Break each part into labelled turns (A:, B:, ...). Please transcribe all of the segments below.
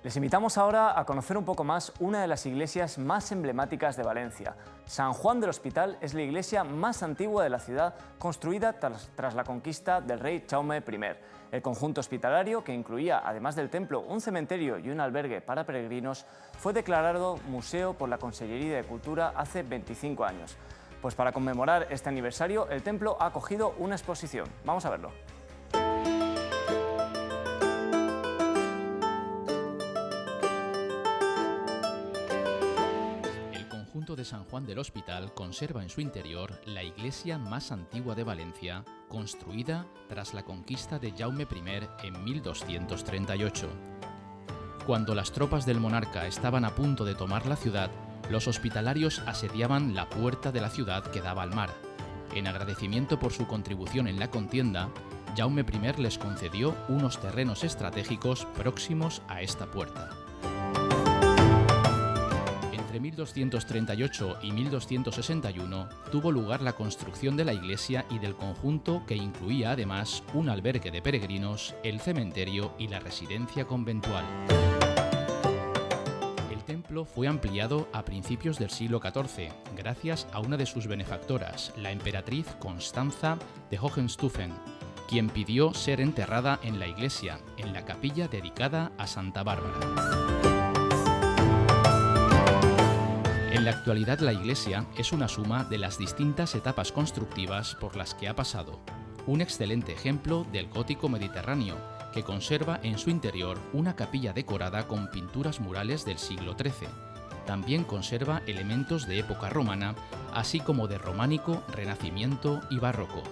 A: Les invitamos ahora a conocer un poco más una de las iglesias más emblemáticas de Valencia. San Juan del Hospital es la iglesia más antigua de la ciudad, construida tras la conquista del rey Jaume I. El conjunto hospitalario, que incluía, además del templo, un cementerio y un albergue para peregrinos, fue declarado museo por la Consellería de Cultura hace 25 años. Pues para conmemorar este aniversario, el templo ha acogido una exposición. Vamos a verlo.
B: El conjunto de San Juan del Hospital conserva en su interior la iglesia más antigua de Valencia, construida tras la conquista de Jaume I en 1238. Cuando las tropas del monarca estaban a punto de tomar la ciudad, los hospitalarios asediaban la puerta de la ciudad que daba al mar. En agradecimiento por su contribución en la contienda, Jaume I les concedió unos terrenos estratégicos próximos a esta puerta. Entre 1238 y 1261 tuvo lugar la construcción de la iglesia y del conjunto, que incluía además un albergue de peregrinos, el cementerio y la residencia conventual. El templo fue ampliado a principios del siglo XIV gracias a una de sus benefactoras, la emperatriz Constanza de Hohenstaufen, quien pidió ser enterrada en la iglesia, en la capilla dedicada a Santa Bárbara. En la actualidad, la iglesia es una suma de las distintas etapas constructivas por las que ha pasado. Un excelente ejemplo del gótico mediterráneo, que conserva en su interior una capilla decorada con pinturas murales del siglo XIII. También conserva elementos de época romana, así como de románico, renacimiento y barroco.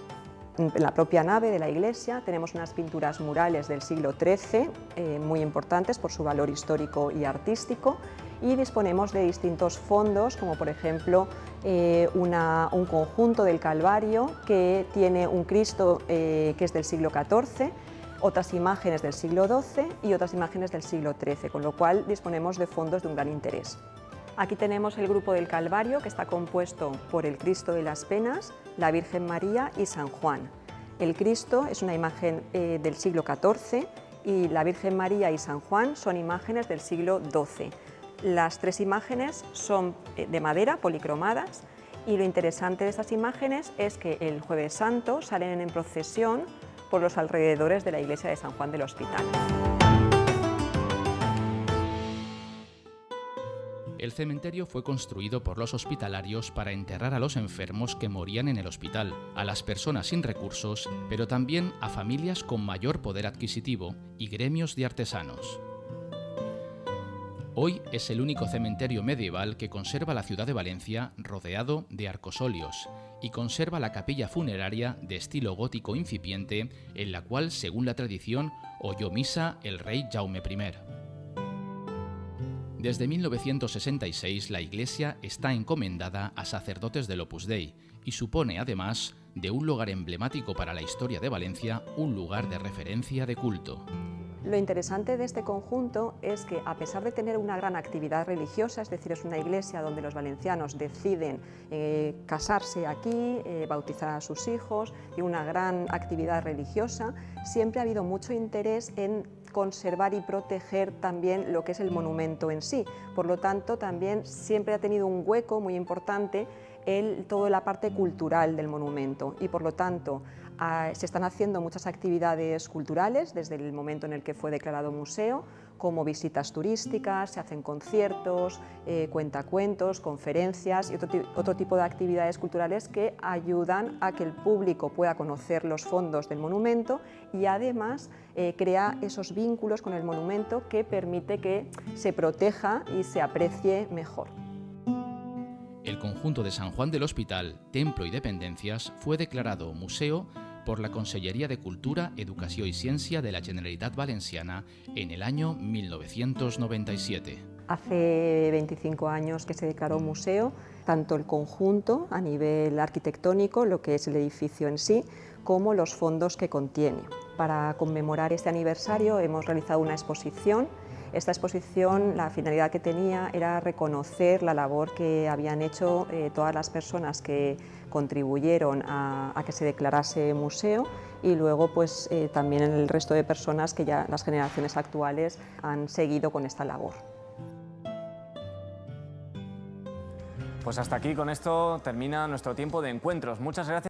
C: En la propia nave de la iglesia tenemos unas pinturas murales del siglo XIII, muy importantes por su valor histórico y artístico, y disponemos de distintos fondos, como por ejemplo un conjunto del Calvario que tiene un Cristo que es del siglo XIV, otras imágenes del siglo XII y otras imágenes del siglo XIII, con lo cual disponemos de fondos de un gran interés. Aquí tenemos el grupo del Calvario, que está compuesto por el Cristo de las Penas, la Virgen María y San Juan. El Cristo es una imagen del siglo XIV y la Virgen María y San Juan son imágenes del siglo XII. Las tres imágenes son de madera, policromadas, y lo interesante de estas imágenes es que el Jueves Santo salen en procesión por los alrededores de la iglesia de San Juan del Hospital.
B: El cementerio fue construido por los hospitalarios para enterrar a los enfermos que morían en el hospital, a las personas sin recursos, pero también a familias con mayor poder adquisitivo y gremios de artesanos. Hoy es el único cementerio medieval que conserva la ciudad de Valencia rodeado de arcosolios, y conserva la capilla funeraria de estilo gótico incipiente, en la cual, según la tradición, oyó misa el rey Jaume I. Desde 1966 la iglesia está encomendada a sacerdotes del Opus Dei y supone, además de un lugar emblemático para la historia de Valencia, un lugar de referencia de culto.
C: Lo interesante de este conjunto es que, a pesar de tener una gran actividad religiosa, es decir, es una iglesia donde los valencianos deciden casarse aquí, bautizar a sus hijos, y una gran actividad religiosa, siempre ha habido mucho interés en conservar y proteger también lo que es el monumento en sí. Por lo tanto, también siempre ha tenido un hueco muy importante toda la parte cultural del monumento, y por lo tanto se están haciendo muchas actividades culturales desde el momento en el que fue declarado museo, como visitas turísticas, se hacen conciertos, cuentacuentos, conferencias y otro tipo de actividades culturales que ayudan a que el público pueda conocer los fondos del monumento y además crea esos vínculos con el monumento que permite que se proteja y se aprecie mejor.
B: El conjunto de San Juan del Hospital, templo y dependencias fue declarado museo por la Consellería de Cultura, Educación y Ciencia de la Generalitat Valenciana en el año 1997.
C: Hace 25 años que se declaró museo, tanto el conjunto a nivel arquitectónico, lo que es el edificio en sí, como los fondos que contiene. Para conmemorar este aniversario hemos realizado una exposición Esta exposición, la finalidad que tenía era reconocer la labor que habían hecho todas las personas que contribuyeron a que se declarase museo y luego pues, también el resto de personas que ya las generaciones actuales han seguido con esta labor.
A: Pues hasta aquí con esto termina nuestro tiempo de encuentros. Muchas gracias.